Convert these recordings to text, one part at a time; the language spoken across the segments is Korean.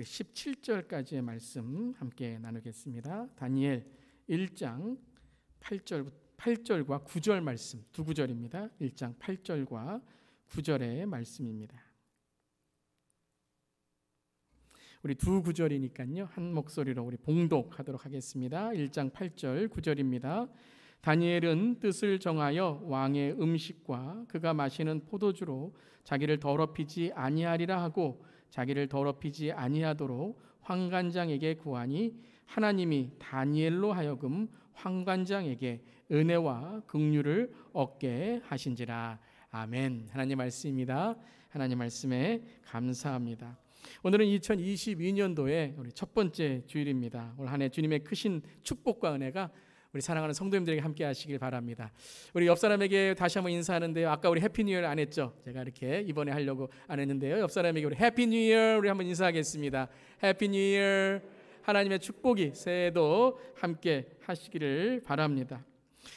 우리 17절까지의 말씀 함께 나누겠습니다. 다니엘 1장 8절과 9절 말씀, 두 구절입니다. 1장 8절과 9절의 말씀입니다. 우리 두 구절이니까요, 한 목소리로 우리 봉독하도록 하겠습니다. 1장 8절 9절입니다. 다니엘은 뜻을 정하여 왕의 음식과 그가 마시는 포도주로 자기를 더럽히지 아니하리라 하고 자기를 더럽히지 아니하도록 환관장에게 구하니 하나님이 다니엘로 하여금 환관장에게 은혜와 긍휼을 얻게 하신지라. 아멘. 하나님 말씀입니다. 하나님 말씀에 감사합니다. 오늘은 2022년도의 우리 첫 번째 주일입니다. 올 한 해 주님의 크신 축복과 은혜가 우리 사랑하는 성도님들에게 함께 하시길 바랍니다. 우리 옆 사람에게 다시 한번 인사하는데요. 아까 우리 해피 뉴 이어 안 했죠? 제가 이렇게 이번에 하려고 안 했는데요. 옆 사람에게 우리 해피 뉴 이어 우리 한번 인사하겠습니다. 해피 뉴 이어. 하나님의 축복이 새해도 함께 하시기를 바랍니다.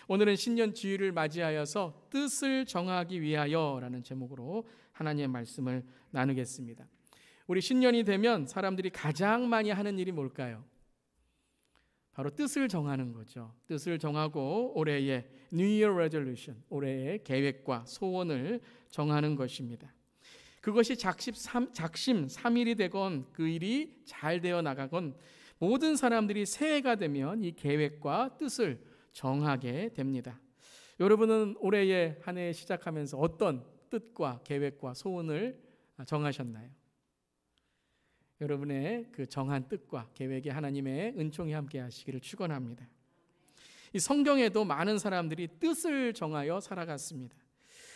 오늘은 신년 주일을 맞이하여서 뜻을 정하기 위하여라는 제목으로 하나님의 말씀을 나누겠습니다. 우리 신년이 되면 사람들이 가장 많이 하는 일이 뭘까요? 바로 뜻을 정하는 거죠. 뜻을 정하고 올해의 New Year Resolution, 올해의 계획과 소원을 정하는 것입니다. 그것이 작심 3일이 되건 그 일이 잘 되어 나가건 모든 사람들이 새해가 되면 이 계획과 뜻을 정하게 됩니다. 여러분은 올해의 한 해 시작하면서 어떤 뜻과 계획과 소원을 정하셨나요? 여러분의 그 정한 뜻과 계획에 하나님의 은총이 함께 하시기를 축원합니다. 이 성경에도 많은 사람들이 뜻을 정하여 살아갔습니다.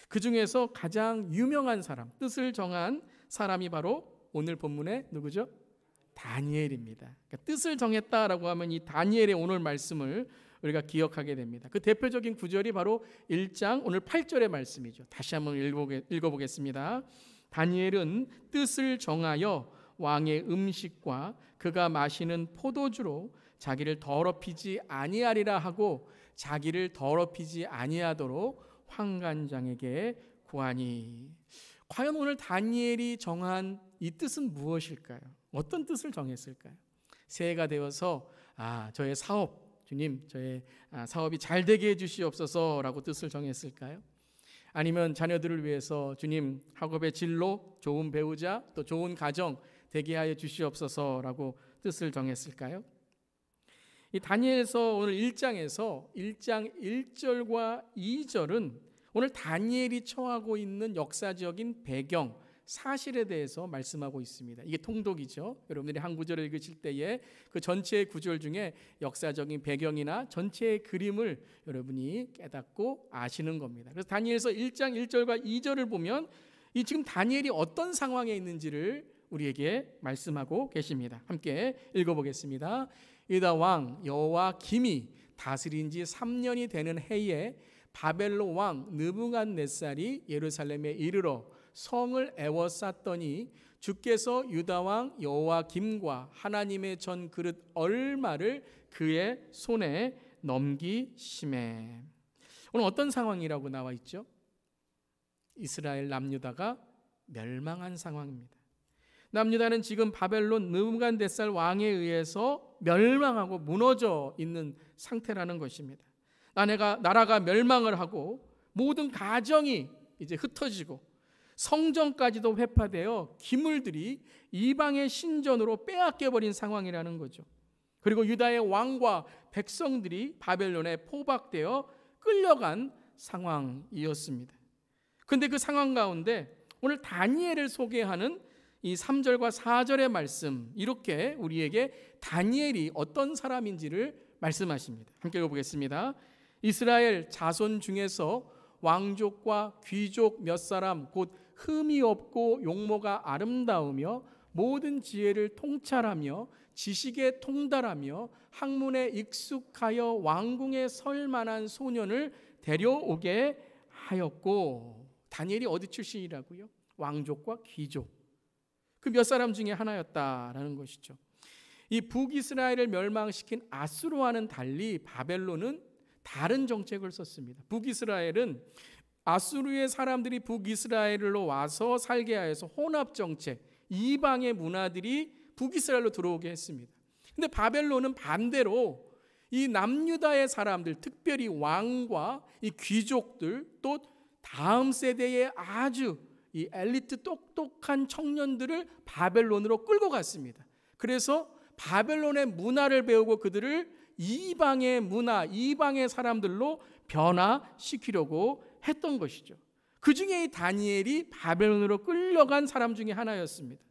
그 중에서 가장 유명한 사람, 뜻을 정한 사람이 바로 오늘 본문의 누구죠? 다니엘입니다. 그러니까 뜻을 정했다라고 하면 이 다니엘의 오늘 말씀을 우리가 기억하게 됩니다. 그 대표적인 구절이 바로 1장 오늘 8절의 말씀이죠. 다시 한번 읽어보겠습니다. 다니엘은 뜻을 정하여 왕의 음식과 그가 마시는 포도주로 자기를 더럽히지 아니하리라 하고 자기를 더럽히지 아니하도록 환관장에게 구하니. 과연 오늘 다니엘이 정한 이 뜻은 무엇일까요? 어떤 뜻을 정했을까요? 새해가 되어서 저의 사업, 주님 저의 사업이 잘 되게 해주시옵소서라고 뜻을 정했을까요? 아니면 자녀들을 위해서 주님 학업의 진로, 좋은 배우자, 또 좋은 가정 되게 하여 주시옵소서라고 뜻을 정했을까요? 이 다니엘서 오늘 1장에서 1장 1절과 2절은 오늘 다니엘이 처하고 있는 역사적인 배경, 사실에 대해서 말씀하고 있습니다. 이게 통독이죠. 여러분들이 한 구절을 읽으실 때에 그 전체의 구절 중에 역사적인 배경이나 전체의 그림을 여러분이 깨닫고 아시는 겁니다. 그래서 다니엘서 1장 1절과 2절을 보면 이 지금 다니엘이 어떤 상황에 있는지를 우리에게 말씀하고 계십니다. 함께 읽어보겠습니다. 유다 왕 여호와김이 다스린 지 3년이 되는 해에 바벨론 왕 느부갓네살이 예루살렘에 이르러 성을 에워쌌더니 주께서 유다 왕 여호와김과 하나님의 전 그릇 얼마를 그의 손에 넘기심에. 오늘 어떤 상황이라고 나와 있죠? 이스라엘 남유다가 멸망한 상황입니다. 남유다는 지금 바벨론 느부갓네살 왕에 의해서 멸망하고 무너져 있는 상태라는 것입니다. 나라가 멸망을 하고 모든 가정이 이제 흩어지고 성전까지도 회파되어 기물들이 이방의 신전으로 빼앗겨버린 상황이라는 거죠. 그리고 유다의 왕과 백성들이 바벨론에 포박되어 끌려간 상황이었습니다. 그런데 그 상황 가운데 오늘 다니엘을 소개하는 이 3절과 4절의 말씀, 이렇게 우리에게 다니엘이 어떤 사람인지를 말씀하십니다. 함께 읽어보겠습니다. 이스라엘 자손 중에서 왕족과 귀족 몇 사람 곧 흠이 없고 용모가 아름다우며 모든 지혜를 통찰하며 지식에 통달하며 학문에 익숙하여 왕궁에 설 만한 소년을 데려오게 하였고. 다니엘이 어디 출신이라고요? 왕족과 귀족, 그 몇 사람 중에 하나였다라는 것이죠. 이 북이스라엘을 멸망시킨 아수르와는 달리 바벨론은 다른 정책을 썼습니다. 북이스라엘은 아수르의 사람들이 북이스라엘로 와서 살게 하여서 혼합 정책, 이방의 문화들이 북이스라엘로 들어오게 했습니다. 근데 바벨론은 반대로 이 남유다의 사람들, 특별히 왕과 이 귀족들, 또 다음 세대의 아주 이 엘리트 똑똑한 청년들을 바벨론으로 끌고 갔습니다. 그래서 바벨론의 문화를 배우고 그들을 이방의 문화, 이방의 사람들로 변화시키려고 했던 것이죠. 그 중에 이 다니엘이 바벨론으로 끌려간 사람 중에 하나였습니다.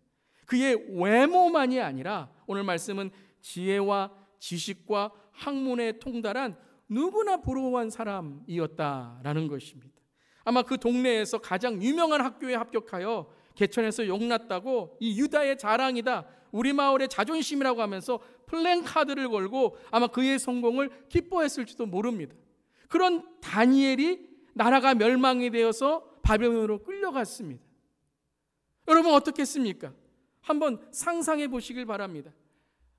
그의 외모만이 아니라 오늘 말씀은 지혜와 지식과 학문에 통달한 누구나 부러워한 사람이었다라는 것입니다. 아마 그 동네에서 가장 유명한 학교에 합격하여 개천에서 용났다고 이 유다의 자랑이다, 우리 마을의 자존심이라고 하면서 플랜카드를 걸고 아마 그의 성공을 기뻐했을지도 모릅니다. 그런 다니엘이 나라가 멸망이 되어서 바벨론으로 끌려갔습니다. 여러분 어떻겠습니까? 한번 상상해 보시길 바랍니다.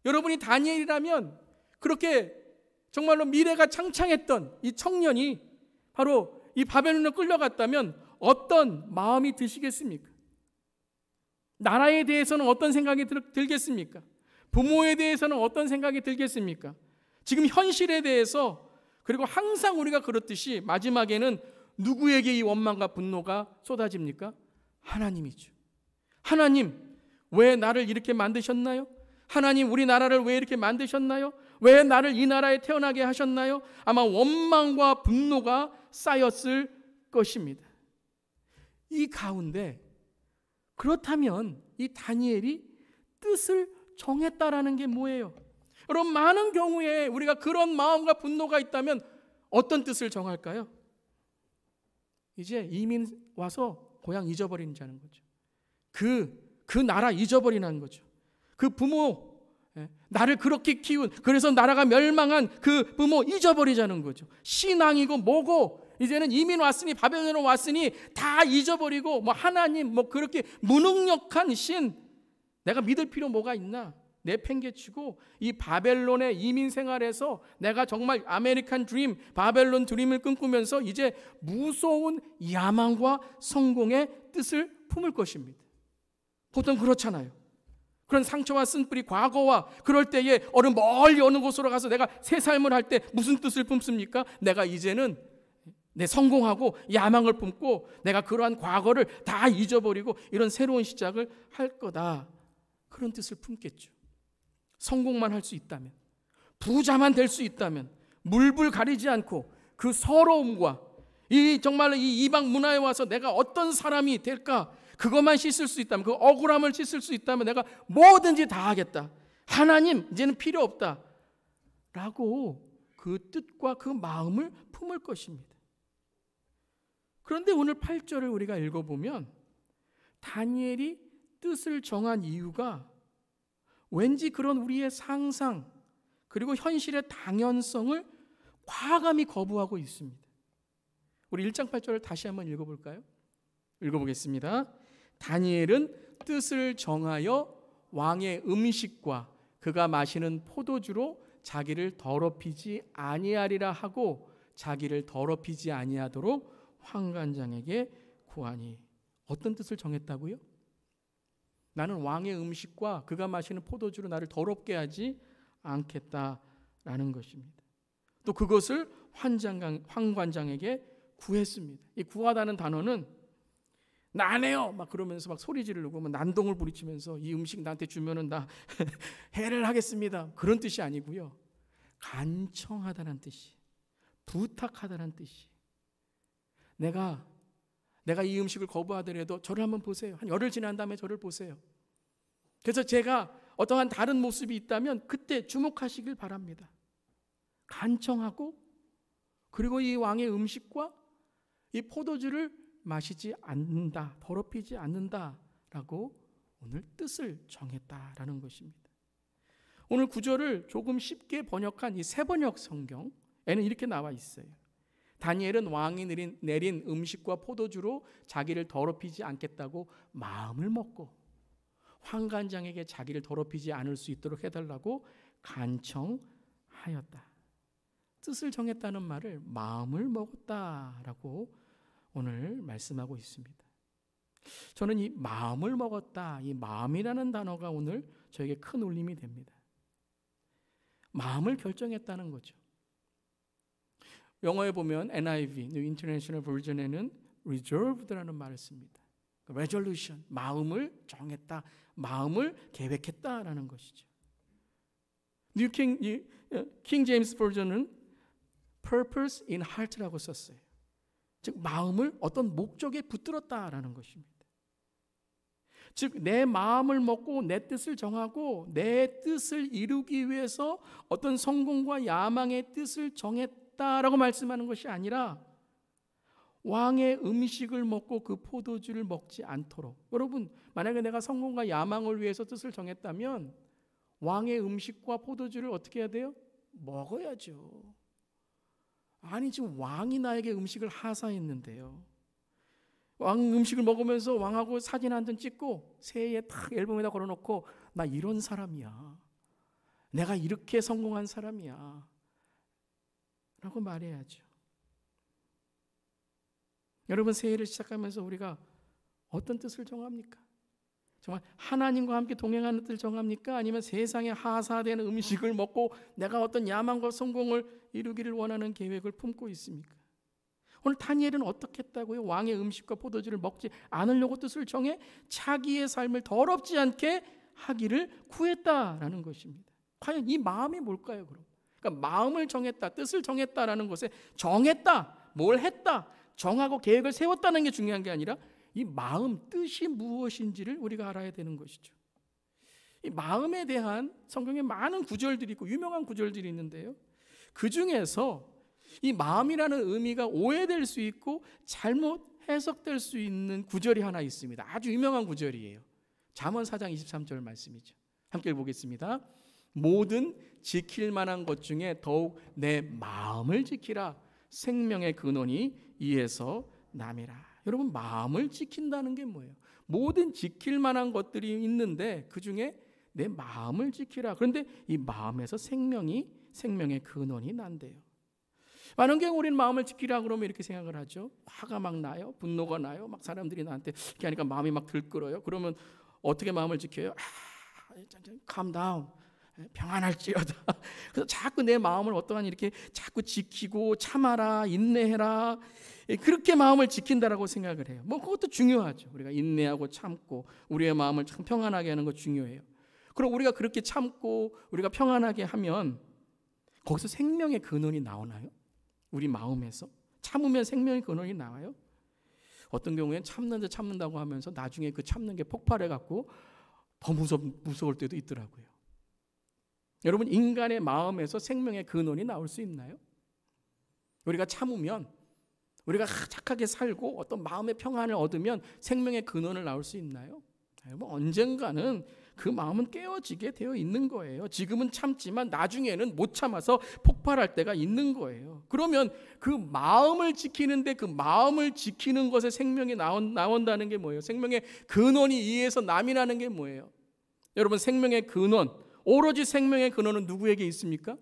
여러분이 다니엘이라면 그렇게 정말로 미래가 창창했던 이 청년이 바로 이 바벨론으로 끌려갔다면 어떤 마음이 드시겠습니까? 나라에 대해서는 어떤 생각이 들겠습니까? 부모에 대해서는 어떤 생각이 들겠습니까? 지금 현실에 대해서, 그리고 항상 우리가 그렇듯이 마지막에는 누구에게 이 원망과 분노가 쏟아집니까? 하나님이죠. 하나님, 왜 나를 이렇게 만드셨나요? 하나님, 우리나라를 왜 이렇게 만드셨나요? 왜 나를 이 나라에 태어나게 하셨나요? 아마 원망과 분노가 쌓였을 것입니다. 이 가운데 그렇다면 이 다니엘이 뜻을 정했다라는 게 뭐예요? 여러분, 많은 경우에 우리가 그런 마음과 분노가 있다면 어떤 뜻을 정할까요? 이제 이민 와서 고향 잊어버리자는 거죠. 그 나라 잊어버리는 거죠. 그 부모, 나를 그렇게 키운, 그래서 나라가 멸망한 그 부모 잊어버리자는 거죠. 신앙이고 뭐고 이제는 이민 왔으니, 바벨론으로 왔으니 다 잊어버리고 뭐 하나님, 뭐 그렇게 무능력한 신, 내가 믿을 필요 뭐가 있나? 내팽개치고 이 바벨론의 이민 생활에서 내가 정말 아메리칸 드림, 바벨론 드림을 꿈꾸면서 이제 무서운 야망과 성공의 뜻을 품을 것입니다. 보통 그렇잖아요. 그런 상처와 쓴뿌리 과거와 그럴 때에 어느 멀리 어느 곳으로 가서 내가 새 삶을 할 때 무슨 뜻을 품습니까? 내가 이제는 내 성공하고 야망을 품고 내가 그러한 과거를 다 잊어버리고 이런 새로운 시작을 할 거다, 그런 뜻을 품겠죠. 성공만 할 수 있다면, 부자만 될 수 있다면, 물불 가리지 않고 그 서러움과 이 정말로 이 이방 문화에 와서 내가 어떤 사람이 될까, 그것만 씻을 수 있다면, 그 억울함을 씻을 수 있다면 내가 뭐든지 다 하겠다, 하나님 이제는 필요 없다 라고 그 뜻과 그 마음을 품을 것입니다. 그런데 오늘 8절을 우리가 읽어보면 다니엘이 뜻을 정한 이유가 왠지 그런 우리의 상상 그리고 현실의 당연성을 과감히 거부하고 있습니다. 우리 1장 8절을 다시 한번 읽어볼까요? 읽어보겠습니다. 다니엘은 뜻을 정하여 왕의 음식과 그가 마시는 포도주로 자기를 더럽히지 아니하리라 하고 자기를 더럽히지 아니하도록 환관장에게 구하니. 어떤 뜻을 정했다고요? 나는 왕의 음식과 그가 마시는 포도주로 나를 더럽게 하지 않겠다라는 것입니다. 또 그것을 환관장에게 구했습니다. 이 구하다는 단어는 나네요 막 그러면서 막 소리 지르고 막 난동을 부리치면서 이 음식 나한테 주면은 나 해를 하겠습니다, 그런 뜻이 아니고요. 간청하다는 뜻이, 부탁하다는 뜻이. 내가 이 음식을 거부하더라도 저를 한번 보세요. 한 열흘 지난 다음에 저를 보세요. 그래서 제가 어떠한 다른 모습이 있다면 그때 주목하시길 바랍니다. 간청하고, 그리고 이 왕의 음식과 이 포도주를 마시지 않는다, 더럽히지 않는다라고 오늘 뜻을 정했다라는 것입니다. 오늘 구절을 조금 쉽게 번역한 이 새번역 성경에는 이렇게 나와 있어요. 다니엘은 왕이 내린 음식과 포도주로 자기를 더럽히지 않겠다고 마음을 먹고 환관장에게 자기를 더럽히지 않을 수 있도록 해달라고 간청하였다. 뜻을 정했다는 말을 마음을 먹었다라고 오늘 말씀하고 있습니다. 저는 이 마음을 먹었다, 이 마음이라는 단어가 오늘 저에게 큰 울림이 됩니다. 마음을 결정했다는 거죠. 영어에 보면 NIV, New International Version에는 resolved라는 말을 씁니다. resolution, 마음을 정했다, 마음을 계획했다라는 것이죠. New King James Version은 purpose in heart라고 썼어요. 즉 마음을 어떤 목적에 붙들었다라는 것입니다. 즉 내 마음을 먹고 내 뜻을 정하고 내 뜻을 이루기 위해서 어떤 성공과 야망의 뜻을 정했다라고 말씀하는 것이 아니라 왕의 음식을 먹고 그 포도주를 먹지 않도록. 여러분, 만약에 내가 성공과 야망을 위해서 뜻을 정했다면 왕의 음식과 포도주를 어떻게 해야 돼요? 먹어야죠. 아니, 지금 왕이 나에게 음식을 하사했는데요. 왕 음식을 먹으면서 왕하고 사진 한 장 찍고 새해에 탁 앨범에다 걸어놓고 나 이런 사람이야, 내가 이렇게 성공한 사람이야 라고 말해야죠. 여러분, 새해를 시작하면서 우리가 어떤 뜻을 정합니까? 정말 하나님과 함께 동행하는 뜻을 정합니까? 아니면 세상에 하사되는 음식을 먹고 내가 어떤 야망과 성공을 이루기를 원하는 계획을 품고 있습니까? 오늘 다니엘은 어떻게 했다고요? 왕의 음식과 포도주를 먹지 않으려고 뜻을 정해 자기의 삶을 더럽지 않게 하기를 구했다라는 것입니다. 과연 이 마음이 뭘까요? 그럼? 그러니까 마음을 정했다, 뜻을 정했다라는 것에 정했다, 뭘 했다, 정하고 계획을 세웠다는 게 중요한 게 아니라 이 마음, 뜻이 무엇인지를 우리가 알아야 되는 것이죠. 이 마음에 대한 성경에 많은 구절들이 있고 유명한 구절들이 있는데요, 그 중에서 이 마음이라는 의미가 오해될 수 있고 잘못 해석될 수 있는 구절이 하나 있습니다. 아주 유명한 구절이에요. 잠언 4장 23절 말씀이죠. 함께 보겠습니다. 모든 지킬 만한 것 중에 더욱 내 마음을 지키라. 생명의 근원이 이에서 남이라. 여러분, 마음을 지킨다는 게 뭐예요? 모든 지킬 만한 것들이 있는데 그 중에 내 마음을 지키라. 그런데 이 마음에서 생명의 근원이 난대요. 많은 경우 우리는 마음을 지키라 그러면 이렇게 생각을 하죠. 화가 막 나요, 분노가 나요, 막 사람들이 나한테 이렇게 하니까 마음이 막 들끓어요. 그러면 어떻게 마음을 지켜요? calm down, 평안할지어다. 그래서 자꾸 내 마음을 어떠한 이렇게 자꾸 지키고 참아라, 인내해라, 그렇게 마음을 지킨다라고 생각을 해요. 뭐 그것도 중요하죠. 우리가 인내하고 참고 우리의 마음을 참 평안하게 하는 거 중요해요. 그럼 우리가 그렇게 참고 우리가 평안하게 하면 거기서 생명의 근원이 나오나요? 우리 마음에서 참으면 생명의 근원이 나와요? 어떤 경우에는 참는다고 하면서 나중에 그 참는 게 폭발해갖고 더 무서울 때도 있더라고요. 여러분, 인간의 마음에서 생명의 근원이 나올 수 있나요? 우리가 참으면, 우리가 착하게 살고 어떤 마음의 평안을 얻으면 생명의 근원을 나올 수 있나요? 여러분, 언젠가는 그 마음은 깨어지게 되어 있는 거예요. 지금은 참지만 나중에는 못 참아서 폭발할 때가 있는 거예요. 그러면 그 마음을 지키는데 그 마음을 지키는 것에 생명이 나온다는 게 뭐예요? 생명의 근원이 이에서 남이라는 게 뭐예요? 여러분, 생명의 근원, 오로지 생명의 근원은 누구에게 있습니까?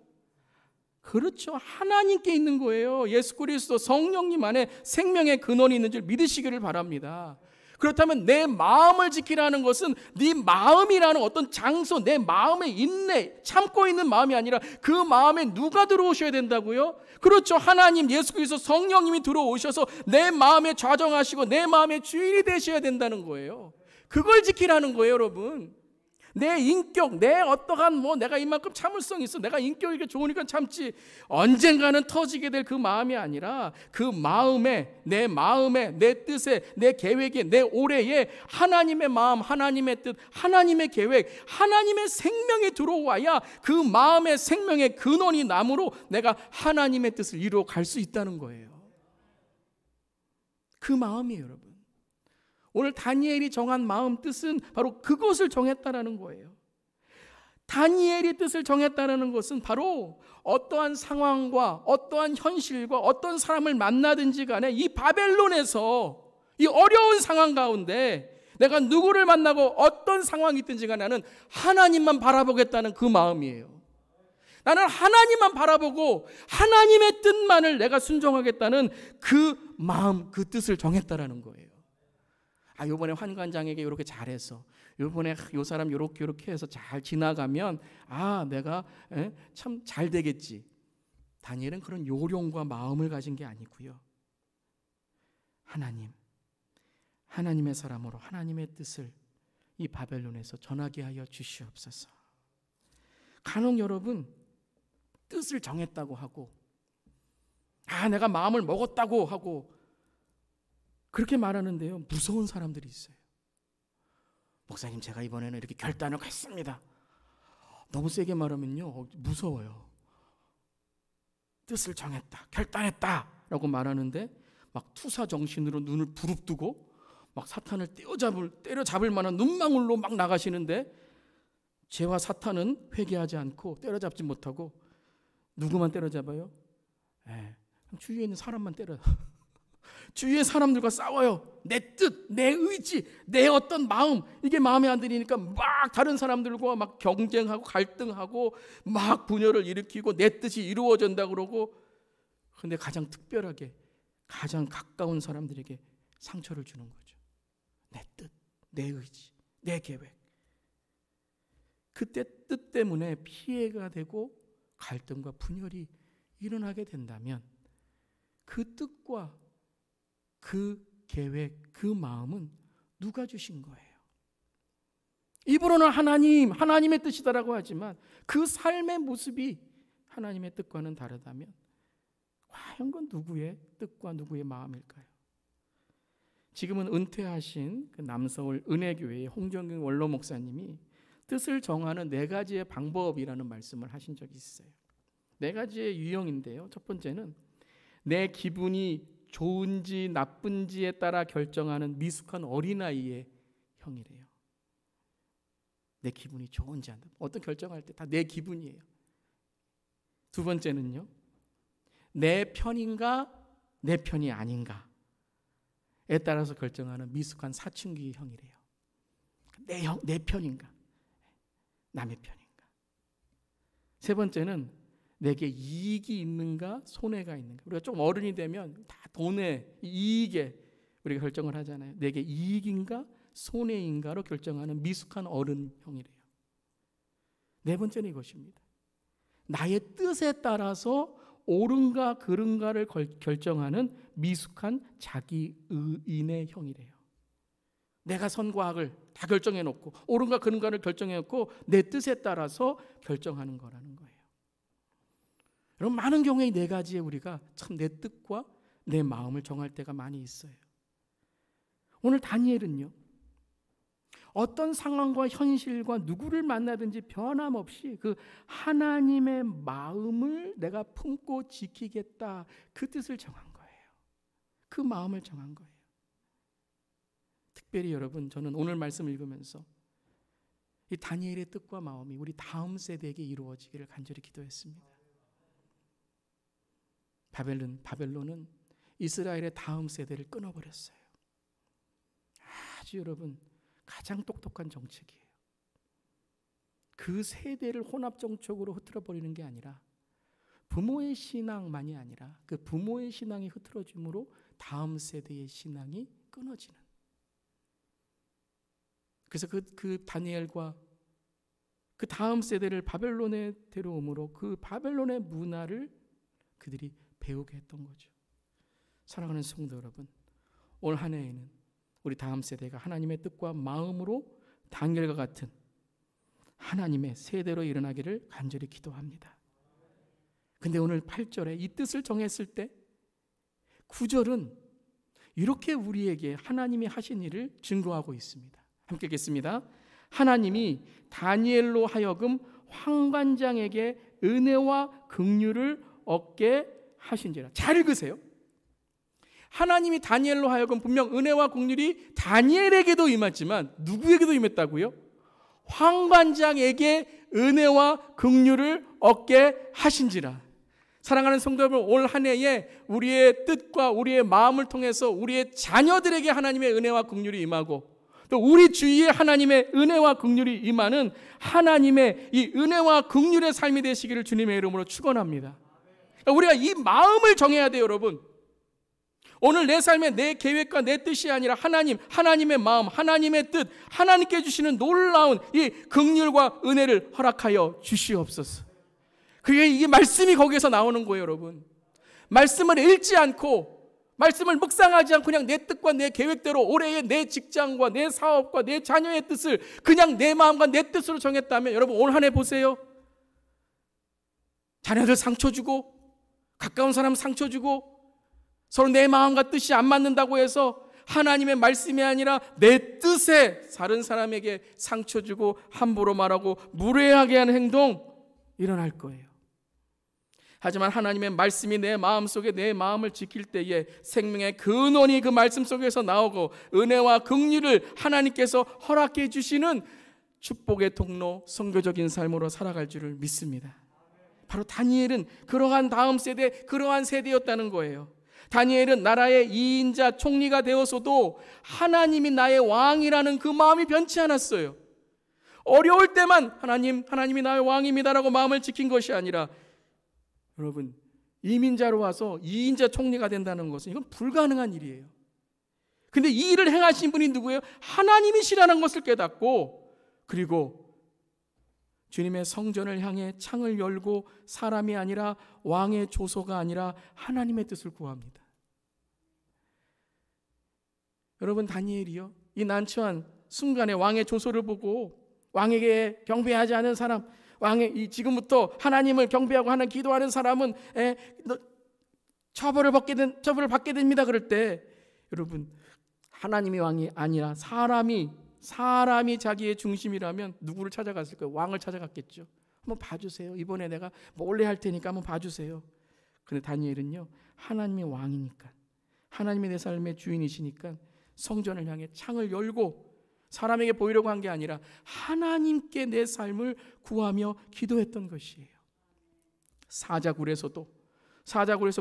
그렇죠. 하나님께 있는 거예요. 예수 그리스도 성령님 안에 생명의 근원이 있는 줄 믿으시기를 바랍니다. 그렇다면 내 마음을 지키라는 것은 네 마음이라는 어떤 장소, 내 마음에 인내, 참고 있는 마음이 아니라 그 마음에 누가 들어오셔야 된다고요? 그렇죠. 하나님, 예수 그리스도 성령님이 들어오셔서 내 마음에 좌정하시고 내 마음의 주인이 되셔야 된다는 거예요. 그걸 지키라는 거예요, 여러분. 내 인격, 내 어떠한 내가 이만큼 참을성이 있어, 내가 인격이 이렇게 좋으니까 참지, 언젠가는 터지게 될 그 마음이 아니라 그 마음에, 내 뜻에, 내 계획에, 내 올해에 하나님의 마음, 하나님의 뜻, 하나님의 계획, 하나님의 생명이 들어와야 그 마음의 생명의 근원이 남으로 내가 하나님의 뜻을 이루어 갈 수 있다는 거예요. 그 마음이에요, 여러분. 오늘 다니엘이 정한 마음 뜻은 바로 그것을 정했다라는 거예요. 다니엘이 뜻을 정했다라는 것은 바로 어떠한 상황과 어떠한 현실과 어떤 사람을 만나든지 간에 이 바벨론에서 이 어려운 상황 가운데 내가 누구를 만나고 어떤 상황이 있든지 간에 나는 하나님만 바라보겠다는 그 마음이에요. 나는 하나님만 바라보고 하나님의 뜻만을 내가 순종하겠다는 그 마음, 그 뜻을 정했다라는 거예요. 요번에 환관장에게 이렇게 잘해서, 요번에 요 사람 요렇게 해서 잘 지나가면 내가 참 잘 되겠지. 다니엘은 그런 요령과 마음을 가진 게 아니고요. 하나님의 사람으로 하나님의 뜻을 이 바벨론에서 전하게 하여 주시옵소서. 간혹 여러분 뜻을 정했다고 하고 내가 마음을 먹었다고 하고 그렇게 말하는데요, 무서운 사람들이 있어요. 목사님, 제가 이번에는 이렇게 결단을 했습니다. 너무 세게 말하면요 무서워요. 뜻을 정했다, 결단했다 라고 말하는데 막 투사정신으로 눈을 부릅뜨고 막 사탄을 때려잡을 만한 눈망울로 막 나가시는데, 죄와 사탄은 회개하지 않고 때려잡지 못하고 누구만 때려잡아요? 주위에 있는 사람만 때려요. 주위의 사람들과 싸워요. 내 뜻, 내 의지, 내 어떤 마음, 이게 마음에 안 들으니까 막 다른 사람들과 막 경쟁하고 갈등하고 막 분열을 일으키고 내 뜻이 이루어진다 그러고, 근데 가장 특별하게 가장 가까운 사람들에게 상처를 주는 거죠. 내 뜻, 내 의지, 내 계획. 그때 뜻 때문에 피해가 되고 갈등과 분열이 일어나게 된다면 그 뜻과 그 계획, 그 마음은 누가 주신 거예요? 입으로는 하나님의 뜻이다라고 하지만 그 삶의 모습이 하나님의 뜻과는 다르다면 과연 그건 누구의 뜻과 누구의 마음일까요? 지금은 은퇴하신 그 남서울 은혜교회의 홍정경 원로 목사님이 뜻을 정하는 4가지의 방법이라는 말씀을 하신 적이 있어요. 4가지의 유형인데요. 첫 번째는 내 기분이 좋은지 나쁜지에 따라 결정하는 미숙한 어린아이의 형이래요. 내 기분이 좋은지 안 좋은지, 어떤 결정할 때 다 내 기분이에요. 두 번째는요, 내 편인가 내 편이 아닌가에 따라서 결정하는 미숙한 사춘기 형이래요. 내 편인가 남의 편인가. 세 번째는 내게 이익이 있는가 손해가 있는가. 우리가 좀 어른이 되면 다 돈에 이익에 우리가 결정을 하잖아요. 내게 이익인가 손해인가로 결정하는 미숙한 어른형이래요. 네 번째는 이것입니다. 나의 뜻에 따라서 옳은가 그른가를 결정하는 미숙한 자기의인의 형이래요. 내가 선과 악을 다 결정해놓고 옳은가 그른가를 결정해놓고 내 뜻에 따라서 결정하는 거라는 거예요. 여러분, 많은 경우에 이 4가지에 우리가 참 내 뜻과 내 마음을 정할 때가 많이 있어요. 오늘 다니엘은요, 어떤 상황과 현실과 누구를 만나든지 변함없이 그 하나님의 마음을 내가 품고 지키겠다, 그 뜻을 정한 거예요. 그 마음을 정한 거예요. 특별히 여러분, 저는 오늘 말씀 읽으면서 이 다니엘의 뜻과 마음이 우리 다음 세대에게 이루어지기를 간절히 기도했습니다. 바벨론은 이스라엘의 다음 세대를 끊어버렸어요. 아주 여러분, 가장 똑똑한 정책이에요. 그 세대를 혼합정책으로 흐트러버리는 게 아니라 부모의 신앙만이 아니라 그 부모의 신앙이 흐트러짐으로 다음 세대의 신앙이 끊어지는. 그래서 그 다니엘과 그 다음 세대를 바벨론에 데려옴으로 그 바벨론의 문화를 그들이 배우게 했던 거죠. 사랑하는 성도 여러분, 올 한 해에는 우리 다음 세대가 하나님의 뜻과 마음으로 다니엘과 같은 하나님의 세대로 일어나기를 간절히 기도합니다. 근데 오늘 8절에 이 뜻을 정했을 때 9절은 이렇게 우리에게 하나님이 하신 일을 증거하고 있습니다. 함께 읽겠습니다. 하나님이 다니엘로 하여금 환관장에게 은혜와 긍휼을 얻게 하신지라. 잘 읽으세요. 하나님이 다니엘로 하여금 분명 은혜와 긍휼이 다니엘에게도 임했지만 누구에게도 임했다고요? 환관장에게 은혜와 긍휼을 얻게 하신지라. 사랑하는 성도 여러분, 올 한 해에 우리의 뜻과 우리의 마음을 통해서 우리의 자녀들에게 하나님의 은혜와 긍휼이 임하고 또 우리 주위에 하나님의 은혜와 긍휼이 임하는 하나님의 이 은혜와 긍휼의 삶이 되시기를 주님의 이름으로 축원합니다. 우리가 이 마음을 정해야 돼요, 여러분. 오늘 내 삶의 내 계획과 내 뜻이 아니라 하나님의 마음, 하나님의 뜻, 하나님께 주시는 놀라운 이 긍휼과 은혜를 허락하여 주시옵소서. 그게 이게 말씀이 거기에서 나오는 거예요, 여러분. 말씀을 읽지 않고, 말씀을 묵상하지 않고 그냥 내 뜻과 내 계획대로 올해의 내 직장과 내 사업과 내 자녀의 뜻을 그냥 내 마음과 내 뜻으로 정했다면, 여러분 올 한 해 보세요. 자녀들 상처 주고, 가까운 사람 상처 주고, 서로 내 마음과 뜻이 안 맞는다고 해서 하나님의 말씀이 아니라 내 뜻에 다른 사람에게 상처 주고 함부로 말하고 무례하게 하는 행동 일어날 거예요. 하지만 하나님의 말씀이 내 마음속에 내 마음을 지킬 때에 생명의 근원이 그 말씀 속에서 나오고 은혜와 긍휼을 하나님께서 허락해 주시는 축복의 통로, 선교적인 삶으로 살아갈 줄을 믿습니다. 바로 다니엘은 그러한 다음 세대, 그러한 세대였다는 거예요. 다니엘은 나라의 2인자 총리가 되어서도 하나님이 나의 왕이라는 그 마음이 변치 않았어요. 어려울 때만 하나님이 나의 왕입니다라고 마음을 지킨 것이 아니라, 여러분, 이민자로 와서 2인자 총리가 된다는 것은 이건 불가능한 일이에요. 근데 이 일을 행하신 분이 누구예요? 하나님이시라는 것을 깨닫고, 그리고 주님의 성전을 향해 창을 열고 사람이 아니라 왕의 조소가 아니라 하나님의 뜻을 구합니다. 여러분, 다니엘이요, 이 난처한 순간에 왕의 조소를 보고 왕에게 경배하지 않은 사람, 지금부터 하나님을 경배하고 하나님 기도하는 사람은 처벌을 받게 됩니다. 그럴 때 여러분, 하나님이 왕이 아니라 사람이 자기의 중심이라면 누구를 찾아갔을까요? 왕을 찾아갔겠죠. 한번 봐주세요. 이번에 내가 몰래 할 테니까 한번 봐주세요. 그런데 다니엘은요, 하나님이 왕이니까, 하나님이 내 삶의 주인이시니까 성전을 향해 창을 열고 사람에게 보이려고 한 게 아니라 하나님께 내 삶을 구하며 기도했던 것이에요. 사자굴에서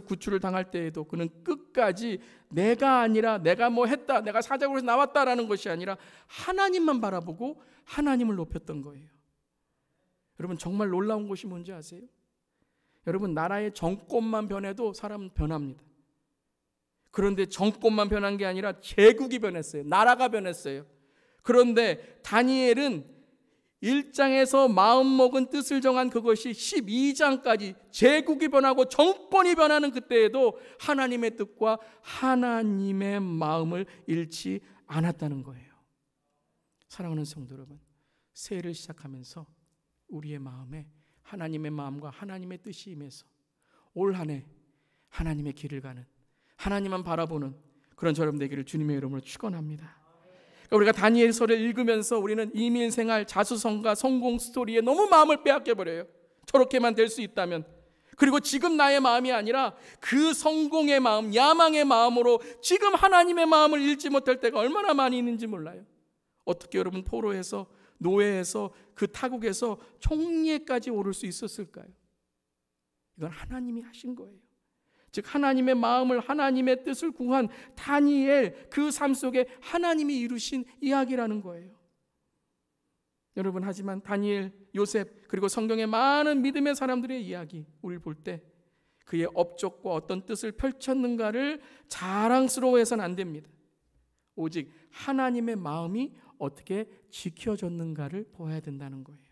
구출을 당할 때에도 그는 끝까지 내가 아니라 내가 뭐 했다, 내가 사자굴에서 나왔다라는 것이 아니라 하나님만 바라보고 하나님을 높였던 거예요. 여러분, 정말 놀라운 것이 뭔지 아세요? 여러분, 나라의 정권만 변해도 사람은 변합니다. 그런데 정권만 변한 게 아니라 제국이 변했어요. 나라가 변했어요. 그런데 다니엘은 1장에서 마음먹은 뜻을 정한 그것이 12장까지 제국이 변하고 정권이 변하는 그때에도 하나님의 뜻과 하나님의 마음을 잃지 않았다는 거예요. 사랑하는 성도 여러분, 새해를 시작하면서 우리의 마음에 하나님의 마음과 하나님의 뜻이 임해서 올 한 해 하나님의 길을 가는, 하나님만 바라보는 그런 여러분 되기를 주님의 이름으로 축원합니다. 우리가 다니엘서를 읽으면서 우리는 이민생활, 자수성가, 성공 스토리에 너무 마음을 빼앗겨버려요. 저렇게만 될 수 있다면. 그리고 지금 나의 마음이 아니라 그 성공의 마음, 야망의 마음으로 지금 하나님의 마음을 잃지 못할 때가 얼마나 많이 있는지 몰라요. 어떻게 여러분 포로에서, 노예에서, 그 타국에서 총리에까지 오를 수 있었을까요? 이건 하나님이 하신 거예요. 즉 하나님의 마음을, 하나님의 뜻을 구한 다니엘, 그 삶 속에 하나님이 이루신 이야기라는 거예요. 여러분, 하지만 다니엘, 요셉, 그리고 성경의 많은 믿음의 사람들의 이야기 우리를 볼 때 그의 업적과 어떤 뜻을 펼쳤는가를 자랑스러워해서는 안 됩니다. 오직 하나님의 마음이 어떻게 지켜졌는가를 보아야 된다는 거예요.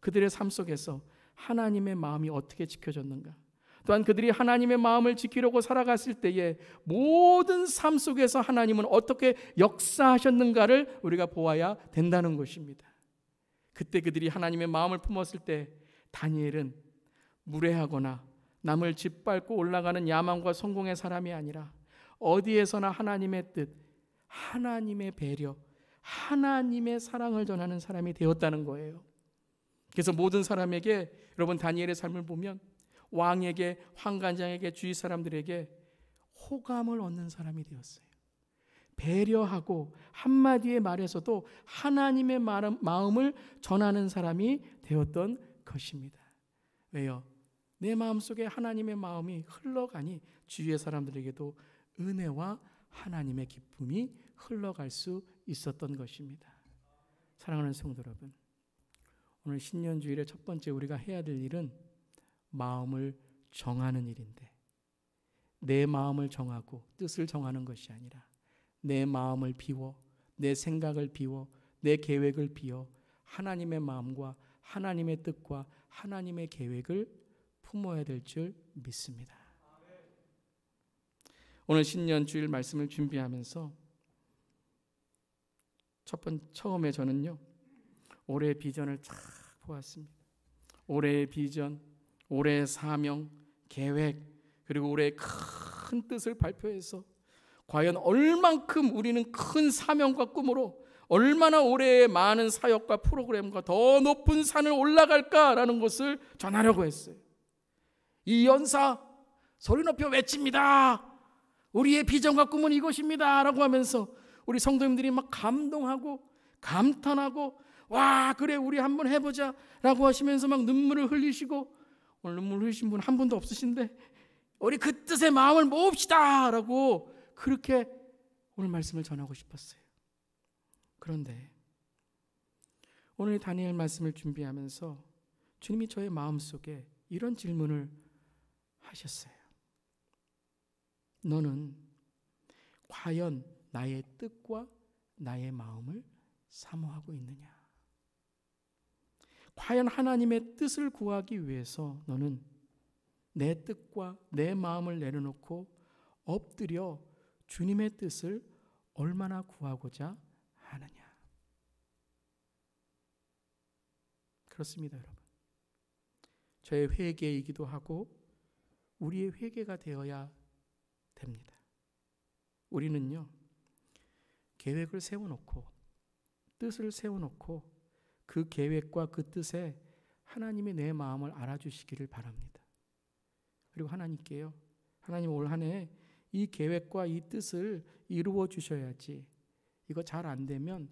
그들의 삶 속에서 하나님의 마음이 어떻게 지켜졌는가, 또한 그들이 하나님의 마음을 지키려고 살아갔을 때에 모든 삶 속에서 하나님은 어떻게 역사하셨는가를 우리가 보아야 된다는 것입니다. 그때 그들이 하나님의 마음을 품었을 때 다니엘은 무례하거나 남을 짓밟고 올라가는 야망과 성공의 사람이 아니라 어디에서나 하나님의 뜻, 하나님의 배려, 하나님의 사랑을 전하는 사람이 되었다는 거예요. 그래서 모든 사람에게, 여러분 다니엘의 삶을 보면 왕에게, 환관장에게, 주위 사람들에게 호감을 얻는 사람이 되었어요. 배려하고 한마디의 말에서도 하나님의 마음을 전하는 사람이 되었던 것입니다. 왜요? 내 마음속에 하나님의 마음이 흘러가니 주위의 사람들에게도 은혜와 하나님의 기쁨이 흘러갈 수 있었던 것입니다. 사랑하는 성도 여러분, 오늘 신년주일의 첫 번째 우리가 해야 될 일은 마음을 정하는 일인데, 내 마음을 정하고 뜻을 정하는 것이 아니라 내 마음을 비워, 내 생각을 비워, 내 계획을 비워 하나님의 마음과 하나님의 뜻과 하나님의 계획을 품어야 될 줄 믿습니다. 오늘 신년 주일 말씀을 준비하면서 처음에 저는요, 올해의 비전을 쫙 보았습니다. 올해의 비전, 올해의 사명, 계획, 그리고 올해의 큰 뜻을 발표해서 과연 얼만큼 우리는 큰 사명과 꿈으로 얼마나 올해의 많은 사역과 프로그램과 더 높은 산을 올라갈까라는 것을 전하려고 했어요. 이 연사 소리 높여 외칩니다. 우리의 비전과 꿈은 이것입니다 라고 하면서 우리 성도님들이 막 감동하고 감탄하고 와 그래 우리 한번 해보자 라고 하시면서 막 눈물을 흘리시고, 오늘 눈물 흘리신 분 한 분도 없으신데 우리 그 뜻의 마음을 모읍시다 라고 그렇게 오늘 말씀을 전하고 싶었어요. 그런데 오늘 다니엘 말씀을 준비하면서 주님이 저의 마음속에 이런 질문을 하셨어요. 너는 과연 나의 뜻과 나의 마음을 사모하고 있느냐? 과연 하나님의 뜻을 구하기 위해서 너는 내 뜻과 내 마음을 내려놓고 엎드려 주님의 뜻을 얼마나 구하고자 하느냐? 그렇습니다, 여러분. 저의 회개이기도 하고 우리의 회개가 되어야 됩니다. 우리는요, 계획을 세워놓고 뜻을 세워놓고 그 계획과 그 뜻에 하나님이 내 마음을 알아주시기를 바랍니다. 그리고 하나님께요, 하나님 올 한 해 이 계획과 이 뜻을 이루어 주셔야지, 이거 잘 안 되면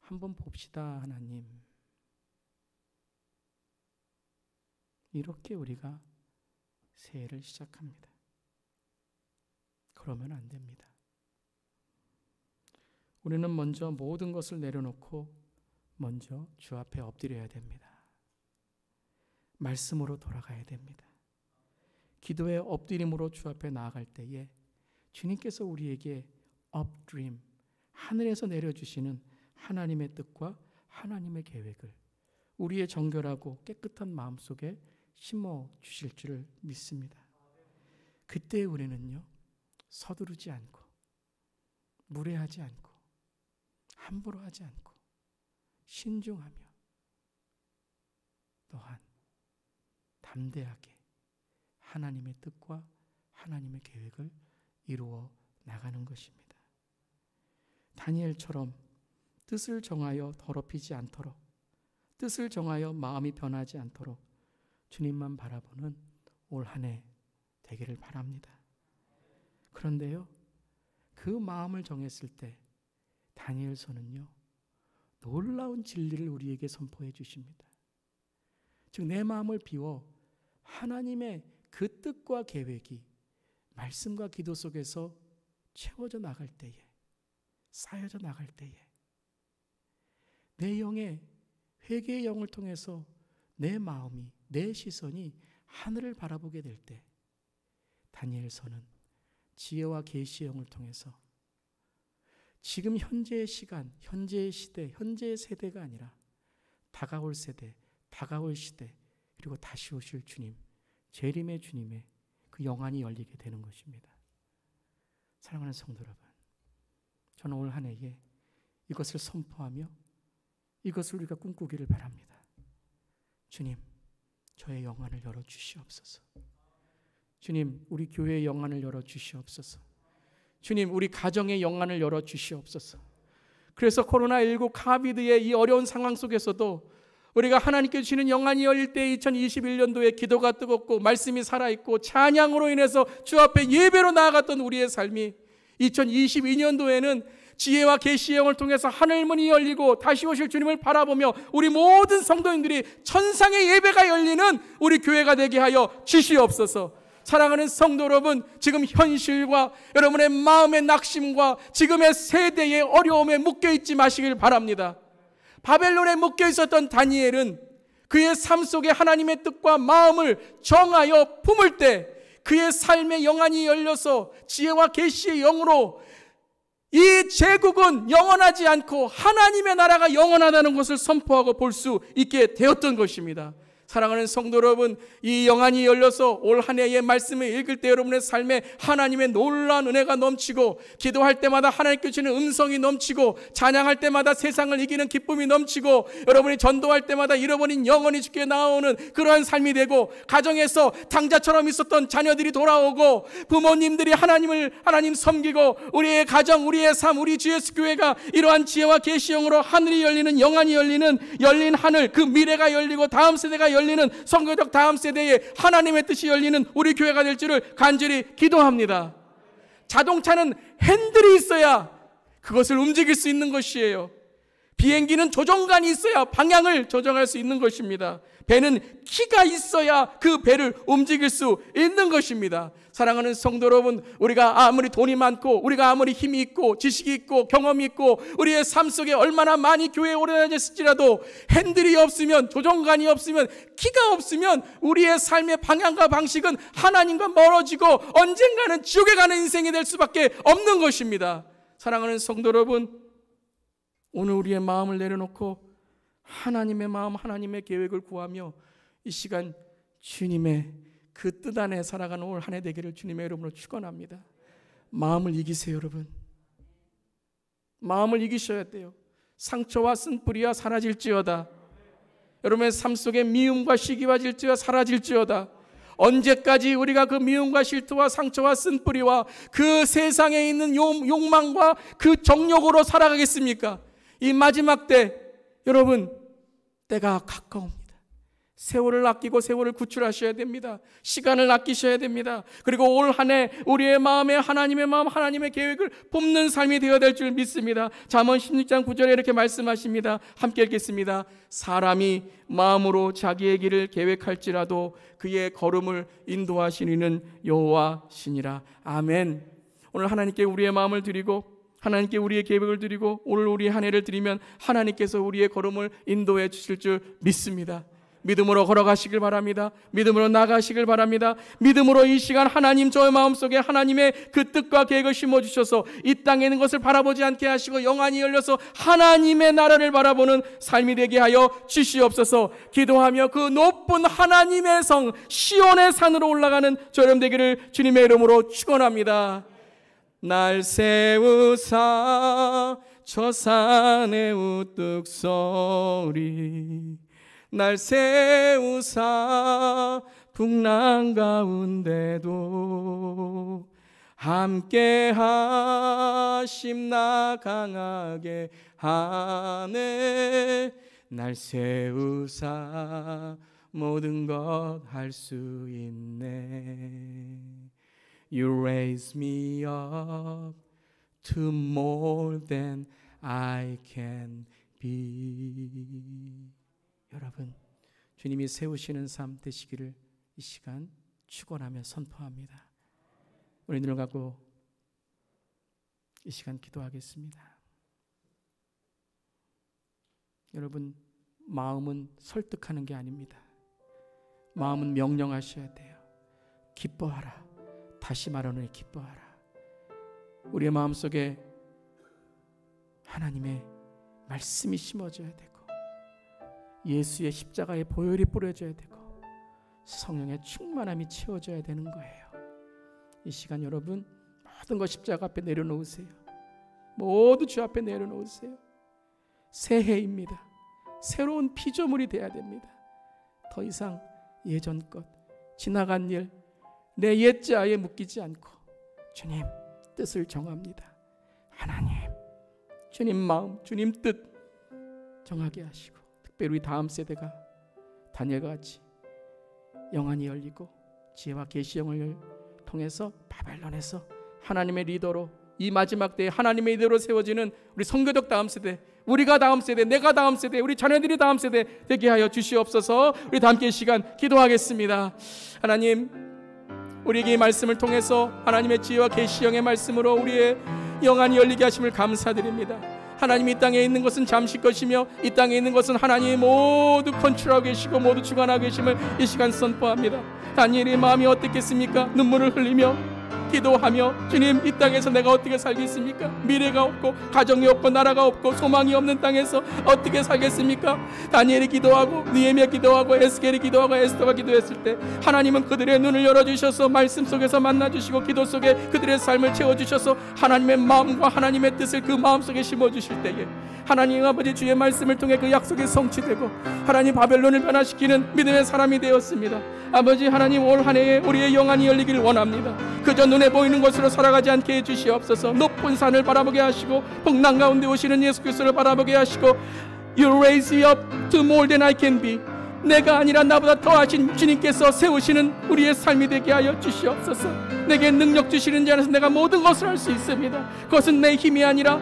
한번 봅시다 하나님. 이렇게 우리가 새해를 시작합니다. 그러면 안 됩니다. 우리는 먼저 모든 것을 내려놓고 먼저 주 앞에 엎드려야 됩니다. 말씀으로 돌아가야 됩니다. 기도의 엎드림으로 주 앞에 나아갈 때에 주님께서 우리에게 updream, 하늘에서 내려주시는 하나님의 뜻과 하나님의 계획을 우리의 정결하고 깨끗한 마음속에 심어 주실 줄을 믿습니다. 그때 우리는요, 서두르지 않고 무례하지 않고 함부로 하지 않고 신중하며 또한 담대하게 하나님의 뜻과 하나님의 계획을 이루어 나가는 것입니다. 다니엘처럼 뜻을 정하여 더럽히지 않도록, 뜻을 정하여 마음이 변하지 않도록 주님만 바라보는 올 한 해 되기를 바랍니다. 그런데요, 그 마음을 정했을 때 다니엘서는요, 놀라운 진리를 우리에게 선포해 주십니다. 즉 내 마음을 비워 하나님의 그 뜻과 계획이 말씀과 기도 속에서 채워져 나갈 때에, 쌓여져 나갈 때에 내 영의 회개의 영을 통해서 내 마음이, 내 시선이 하늘을 바라보게 될 때 다니엘서는 지혜와 계시의 영을 통해서 지금 현재의 시간, 현재의 시대, 현재의 세대가 아니라 다가올 세대, 다가올 시대, 그리고 다시 오실 주님, 재림의 주님의 그 영안이 열리게 되는 것입니다. 사랑하는 성도 여러분, 저는 올 한 해에 이것을 선포하며 이것을 우리가 꿈꾸기를 바랍니다. 주님, 저의 영안을 열어주시옵소서. 주님, 우리 교회의 영안을 열어주시옵소서. 주님, 우리 가정의 영안을 열어주시옵소서. 그래서 코로나19 코비드의 이 어려운 상황 속에서도 우리가 하나님께 주시는 영안이 열릴 때 2021년도에 기도가 뜨겁고 말씀이 살아있고 찬양으로 인해서 주 앞에 예배로 나아갔던 우리의 삶이 2022년도에는 지혜와 계시의 영을 통해서 하늘문이 열리고 다시 오실 주님을 바라보며 우리 모든 성도님들이 천상의 예배가 열리는 우리 교회가 되게 하여 주시옵소서. 사랑하는 성도 여러분, 지금 현실과 여러분의 마음의 낙심과 지금의 세대의 어려움에 묶여있지 마시길 바랍니다. 바벨론에 묶여 있었던 다니엘은 그의 삶 속에 하나님의 뜻과 마음을 정하여 품을 때 그의 삶의 영안이 열려서 지혜와 계시의 영으로 이 제국은 영원하지 않고 하나님의 나라가 영원하다는 것을 선포하고 볼 수 있게 되었던 것입니다. 사랑하는 성도 여러분, 이 영안이 열려서 올 한 해의 말씀을 읽을 때 여러분의 삶에 하나님의 놀라운 은혜가 넘치고, 기도할 때마다 하나님께 주시는 음성이 넘치고, 찬양할 때마다 세상을 이기는 기쁨이 넘치고, 여러분이 전도할 때마다 잃어버린 영혼이 주께 나오는 그러한 삶이 되고, 가정에서 당자처럼 있었던 자녀들이 돌아오고, 부모님들이 하나님 섬기고, 우리의 가정, 우리의 삶, 우리 주 예수 교회가 이러한 지혜와 계시형으로 하늘이 열리는, 영안이 열린 하늘, 그 미래가 열리고 다음 세대가 열리는 선교적 다음 세대에 하나님의 뜻이 열리는 우리 교회가 될 줄을 간절히 기도합니다. 자동차는 핸들이 있어야 그것을 움직일 수 있는 것이에요. 비행기는 조종관이 있어야 방향을 조정할 수 있는 것입니다. 배는 키가 있어야 그 배를 움직일 수 있는 것입니다. 사랑하는 성도 여러분, 우리가 아무리 돈이 많고, 우리가 아무리 힘이 있고 지식이 있고 경험이 있고, 우리의 삶 속에 얼마나 많이 교회에 오래 다녔을지라도 핸들이 없으면, 조종관이 없으면, 키가 없으면 우리의 삶의 방향과 방식은 하나님과 멀어지고 언젠가는 지옥에 가는 인생이 될 수밖에 없는 것입니다. 사랑하는 성도 여러분, 오늘 우리의 마음을 내려놓고 하나님의 마음, 하나님의 계획을 구하며 이 시간 주님의 그 뜻 안에 살아가는 올 한 해 되기를 주님의 이름으로 축원합니다. 마음을 이기세요. 여러분, 마음을 이기셔야 돼요. 상처와 쓴뿌리와 사라질지어다. 여러분의 삶 속에 미움과 시기와 질투가 사라질지어다. 언제까지 우리가 그 미움과 실투와 상처와 쓴뿌리와 그 세상에 있는 욕망과 그 정욕으로 살아가겠습니까? 이 마지막 때, 여러분, 때가 가까웁니다. 세월을 아끼고 세월을 구출하셔야 됩니다. 시간을 아끼셔야 됩니다. 그리고 올 한 해 우리의 마음에 하나님의 마음, 하나님의 계획을 뿜는 삶이 되어야 될 줄 믿습니다. 잠언 16장 9절에 이렇게 말씀하십니다. 함께 읽겠습니다. 사람이 마음으로 자기의 길을 계획할지라도 그의 걸음을 인도하시는 여호와시니라. 아멘. 오늘 하나님께 우리의 마음을 드리고, 하나님께 우리의 계획을 드리고, 오늘 우리 한 해를 드리면 하나님께서 우리의 걸음을 인도해 주실 줄 믿습니다. 믿음으로 걸어가시길 바랍니다. 믿음으로 나가시길 바랍니다. 믿음으로 이 시간 하나님, 저의 마음속에 하나님의 그 뜻과 계획을 심어주셔서 이 땅에 있는 것을 바라보지 않게 하시고 영안이 열려서 하나님의 나라를 바라보는 삶이 되게 하여 주시옵소서. 기도하며 그 높은 하나님의 성 시온의 산으로 올라가는 저 여러분 되기를 주님의 이름으로 축원합니다. 날 세우사 저 산의 우뚝 소리, 날 세우사 풍랑 가운데도 함께 하심 나 강하게 하네. 날 세우사 모든 것 할 수 있네. You raise me up to more than I can be. 여러분, 주님이 세우시는 삶 되시기를 이 시간 축원하며 선포합니다. 우리 눈을 감고 이 시간 기도하겠습니다. 여러분, 마음은 설득하는 게 아닙니다. 마음은 명령하셔야 돼요. 기뻐하라. 다시 말하노니 기뻐하라. 우리의 마음속에 하나님의 말씀이 심어져야 되고, 예수의 십자가의 보혈이 뿌려져야 되고, 성령의 충만함이 채워져야 되는 거예요. 이 시간 여러분, 모든 것 십자가 앞에 내려놓으세요. 모두 주 앞에 내려놓으세요. 새해입니다. 새로운 피조물이 돼야 됩니다. 더 이상 예전 것, 지나간 일, 내 옛자에 묶이지 않고 주님 뜻을 정합니다. 하나님, 주님 마음, 주님 뜻 정하게 하시고, 특별히 우리 다음 세대가 다니엘과 같이 영안이 열리고 지혜와 계시형을 통해서 바벨론에서 하나님의 리더로, 이 마지막 때에 하나님의 리더로 세워지는 우리 선교적 다음 세대, 우리가 다음 세대, 내가 다음 세대, 우리 자녀들이 다음 세대 되게 하여 주시옵소서. 우리 다 함께 시간 기도하겠습니다. 하나님, 우리에게 이 말씀을 통해서 하나님의 지혜와 계시형의 말씀으로 우리의 영안이 열리게 하심을 감사드립니다. 하나님이 이 땅에 있는 것은 잠시 것이며 이 땅에 있는 것은 하나님이 모두 컨트롤하고 계시고 모두 주관하고 계심을 이 시간 선포합니다. 다니엘의 마음이 어떻겠습니까? 눈물을 흘리며 기도하며 주님, 이 땅에서 내가 어떻게 살겠습니까? 미래가 없고 가정이 없고 나라가 없고 소망이 없는 땅에서 어떻게 살겠습니까? 다니엘이 기도하고 느헤미야 기도하고 에스겔이 기도하고 에스더가 기도했을 때 하나님은 그들의 눈을 열어주셔서 말씀 속에서 만나주시고 기도 속에 그들의 삶을 채워주셔서 하나님의 마음과 하나님의 뜻을 그 마음속에 심어주실 때에 하나님 아버지 주의 말씀을 통해 그 약속이 성취되고 하나님 바벨론을 변화시키는 믿음의 사람이 되었습니다. 아버지 하나님, 올 한 해에 우리의 영안이 열리기를 원합니다. 그저 눈에 보이는 것으로 살아가지 않게 해주시옵소서. 높은 산을 바라보게 하시고 풍랑 가운데 오시는 예수 그리스도를 바라보게 하시고 You raise me up to more than I can be. 내가 아니라 나보다 더하신 주님께서 세우시는 우리의 삶이 되게 하여 주시옵소서. 내게 능력 주시는 자 안에서 내가 모든 것을 할 수 있습니다. 그것은 내 힘이 아니라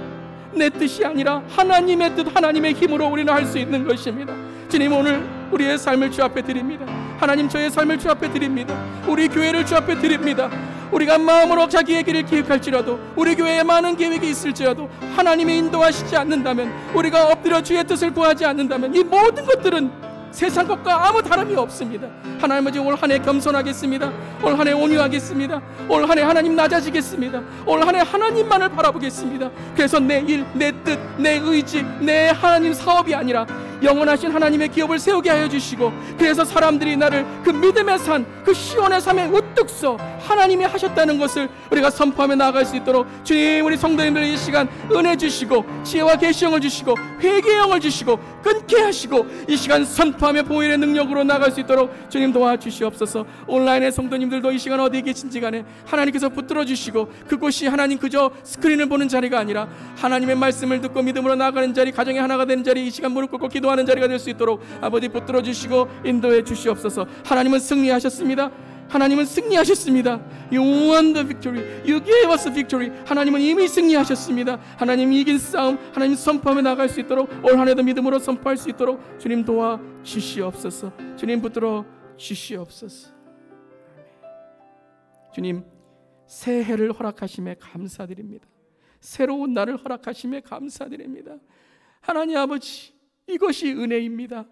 내 뜻이 아니라 하나님의 뜻, 하나님의 힘으로 우리는 할 수 있는 것입니다. 주님, 오늘 우리의 삶을 주 앞에 드립니다. 하나님, 저의 삶을 주 앞에 드립니다. 우리 교회를 주 앞에 드립니다. 우리가 마음으로 자기의 길을 기획할지라도, 우리 교회에 많은 계획이 있을지라도 하나님이 인도하시지 않는다면, 우리가 엎드려 주의 뜻을 구하지 않는다면 이 모든 것들은 세상 것과 아무 다름이 없습니다. 하나님 아버지, 올 한 해 겸손하겠습니다. 올 한 해 온유하겠습니다. 올 한 해 하나님 낮아지겠습니다. 올 한 해 하나님만을 바라보겠습니다. 그래서 내 일, 내 뜻, 내 의지, 내 하나님 사업이 아니라 영원하신 하나님의 기업을 세우게 하여 주시고, 그래서 사람들이 나를 그 믿음의 산, 그 시온의 삶에 우뚝 서 하나님이 하셨다는 것을 우리가 선포하며 나아갈 수 있도록 주님, 우리 성도님들 이 시간 은혜 주시고 지혜와 계시형을 주시고 회개의 영을 주시고 끊게 하시고 이 시간 선포하며 보혈의 능력으로 나아갈 수 있도록 주님 도와주시옵소서. 온라인의 성도님들도 이 시간 어디에 계신지 간에 하나님께서 붙들어 주시고, 그곳이 하나님 그저 스크린을 보는 자리가 아니라 하나님의 말씀을 듣고 믿음으로 나아가는 자리, 가정의 하나가 되는 자리, 이 시간 무릎 꿇고 기도하는 자리가 될 수 있도록 아버지 붙들어 주시고 인도해 주시옵소서. 하나님은 승리하셨습니다. 하나님은 승리하셨습니다. You won the victory. You gave us victory. 하나님은 이미 승리하셨습니다. 하나님 이긴 싸움 하나님 선포하며 나갈 수 있도록 올 한 해도 믿음으로 선포할 수 있도록 주님 도와주시옵소서. 주님 붙들어 주시옵소서. 주님, 새해를 허락하심에 감사드립니다. 새로운 날을 허락하심에 감사드립니다. 하나님 아버지, 이것이 은혜입니다.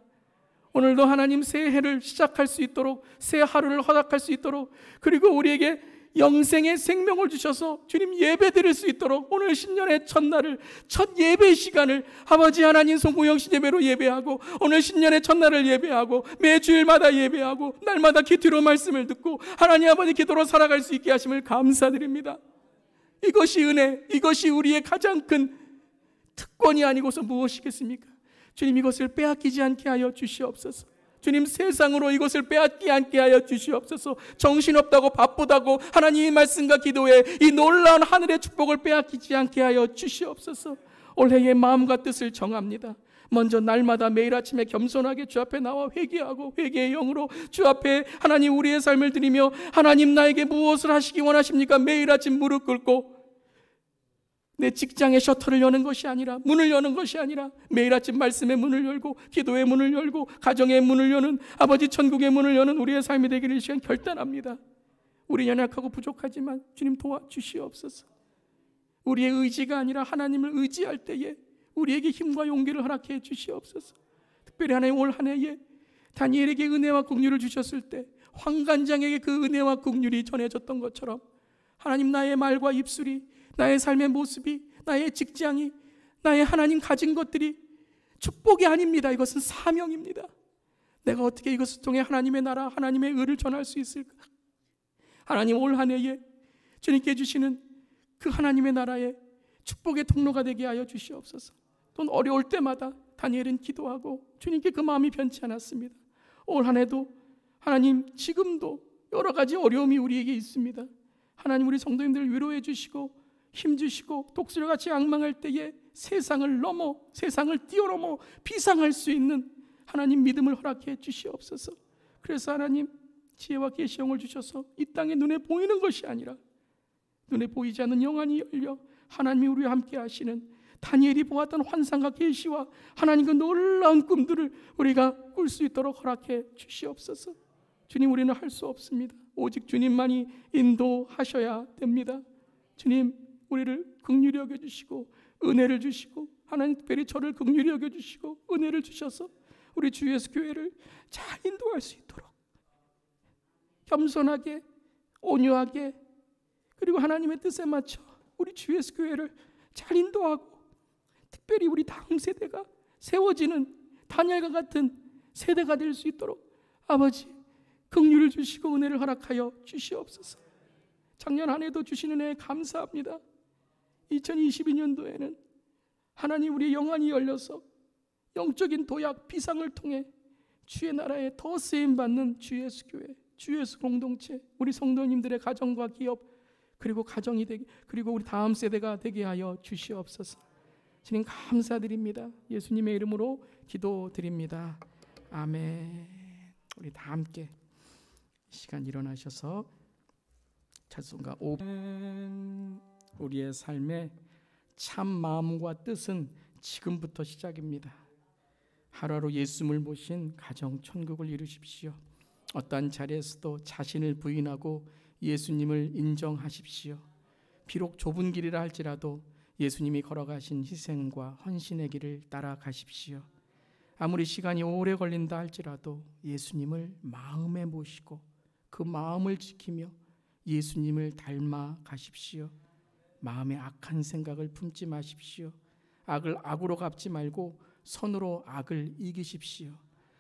오늘도 하나님 새해를 시작할 수 있도록, 새 하루를 허락할 수 있도록, 그리고 우리에게 영생의 생명을 주셔서 주님 예배 드릴 수 있도록 오늘 신년의 첫날을, 첫 예배 시간을 아버지 하나님 송구영신 예배로 예배하고, 오늘 신년의 첫날을 예배하고, 매주일마다 예배하고, 날마다 기도로 말씀을 듣고 하나님 아버지 기도로 살아갈 수 있게 하심을 감사드립니다. 이것이 은혜, 이것이 우리의 가장 큰 특권이 아니고서 무엇이겠습니까? 주님, 이것을 빼앗기지 않게 하여 주시옵소서. 주님, 세상으로 이것을 빼앗기 않게 하여 주시옵소서. 정신없다고 바쁘다고 하나님의 말씀과 기도에 이 놀라운 하늘의 축복을 빼앗기지 않게 하여 주시옵소서. 올해의 마음과 뜻을 정합니다. 먼저 날마다 매일 아침에 겸손하게 주 앞에 나와 회개하고 회개의 영으로 주 앞에 하나님 우리의 삶을 드리며, 하나님 나에게 무엇을 하시기 원하십니까? 매일 아침 무릎 꿇고 내 직장의 셔터를 여는 것이 아니라, 문을 여는 것이 아니라 매일 아침 말씀의 문을 열고 기도의 문을 열고 가정의 문을 여는, 아버지 천국의 문을 여는 우리의 삶이 되기를 이 시간 결단합니다. 우리 연약하고 부족하지만 주님 도와주시옵소서. 우리의 의지가 아니라 하나님을 의지할 때에 우리에게 힘과 용기를 허락해 주시옵소서. 특별히 하나님 올 한 해에 다니엘에게 은혜와 긍휼을 주셨을 때 환관장에게 그 은혜와 긍휼이 전해졌던 것처럼 하나님, 나의 말과 입술이, 나의 삶의 모습이, 나의 직장이, 나의 하나님 가진 것들이 축복이 아닙니다. 이것은 사명입니다. 내가 어떻게 이것을 통해 하나님의 나라, 하나님의 의를 전할 수 있을까? 하나님, 올 한 해에 주님께 주시는 그 하나님의 나라의 축복의 통로가 되게 하여 주시옵소서. 또 어려울 때마다 다니엘은 기도하고 주님께 그 마음이 변치 않았습니다. 올 한 해도 하나님, 지금도 여러 가지 어려움이 우리에게 있습니다. 하나님, 우리 성도님들을 위로해 주시고 힘주시고 독수리같이 앙망할 때에 세상을 넘어, 세상을 뛰어넘어 비상할 수 있는 하나님 믿음을 허락해 주시옵소서. 그래서 하나님, 지혜와 계시형을 주셔서 이 땅에 눈에 보이는 것이 아니라 눈에 보이지 않는 영안이 열려 하나님이 우리와 함께 하시는, 다니엘이 보았던 환상과 계시와 하나님 그 놀라운 꿈들을 우리가 꿀 수 있도록 허락해 주시옵소서. 주님, 우리는 할 수 없습니다. 오직 주님만이 인도하셔야 됩니다. 주님, 우리를 긍휼히 여겨주시고 은혜를 주시고 하나님 특별히 저를 긍휼히 여겨주시고 은혜를 주셔서 우리 주 예수 교회를 잘 인도할 수 있도록 겸손하게 온유하게 그리고 하나님의 뜻에 맞춰 우리 주 예수 교회를 잘 인도하고 특별히 우리 다음 세대가 세워지는 다니엘과 같은 세대가 될 수 있도록 아버지 긍휼을 주시고 은혜를 허락하여 주시옵소서. 작년 한 해도 주신 은혜에 감사합니다. 2022년도에는 하나님 우리의 영안이 열려서 영적인 도약 비상을 통해 주의 나라에 더 쓰임받는 주 예수 교회, 주 예수 공동체, 우리 성도님들의 가정과 기업 그리고 가정이 되게 그리고 우리 다음 세대가 되게 하여 주시옵소서. 주님 감사드립니다. 예수님의 이름으로 기도드립니다. 아멘. 우리 다 함께 시간 일어나셔서 찬송가 5 우리의 삶의 참 마음과 뜻은 지금부터 시작입니다. 하루하루 예수님을 모신 가정 천국을 이루십시오. 어떠한 자리에서도 자신을 부인하고 예수님을 인정하십시오. 비록 좁은 길이라 할지라도 예수님이 걸어가신 희생과 헌신의 길을 따라가십시오. 아무리 시간이 오래 걸린다 할지라도 예수님을 마음에 모시고 그 마음을 지키며 예수님을 닮아 가십시오. 마음에 악한 생각을 품지 마십시오. 악을 악으로 갚지 말고 선으로 악을 이기십시오.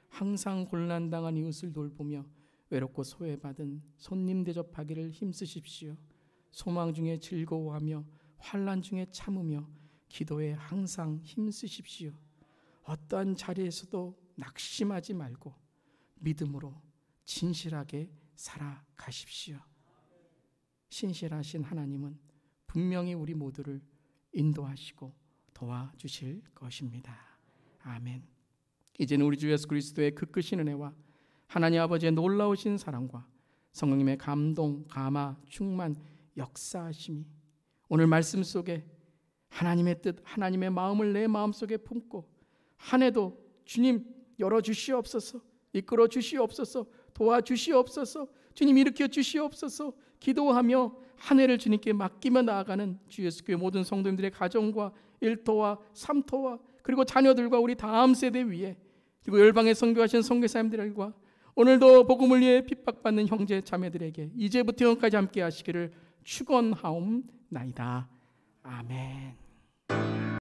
항상 곤란당한 이웃을 돌보며 외롭고 소외받은 손님 대접하기를 힘쓰십시오. 소망 중에 즐거워하며 환난 중에 참으며 기도에 항상 힘쓰십시오. 어떠한 자리에서도 낙심하지 말고 믿음으로 진실하게 살아가십시오. 신실하신 하나님은 분명히 우리 모두를 인도하시고 도와주실 것입니다. 아멘. 이제는 우리 주 예수 그리스도의 그 크신 은혜와 하나님 아버지의 놀라우신 사랑과 성령님의 감동, 감화, 충만, 역사하심이 오늘 말씀 속에 하나님의 뜻, 하나님의 마음을 내 마음속에 품고 한 해도 주님 열어주시옵소서, 이끌어 주시옵소서, 도와주시옵소서, 주님 일으켜 주시옵소서 기도하며 한 해를 주님께 맡기며 나아가는 주 예수 교회 모든 성도님들의 가정과 일터와 삼터와 그리고 자녀들과 우리 다음 세대 위에 그리고 열방에 선교하신 선교사님들과 오늘도 복음을 위해 핍박받는 형제 자매들에게 이제부터 영까지 함께 하시기를 축원하옵나이다. 아멘.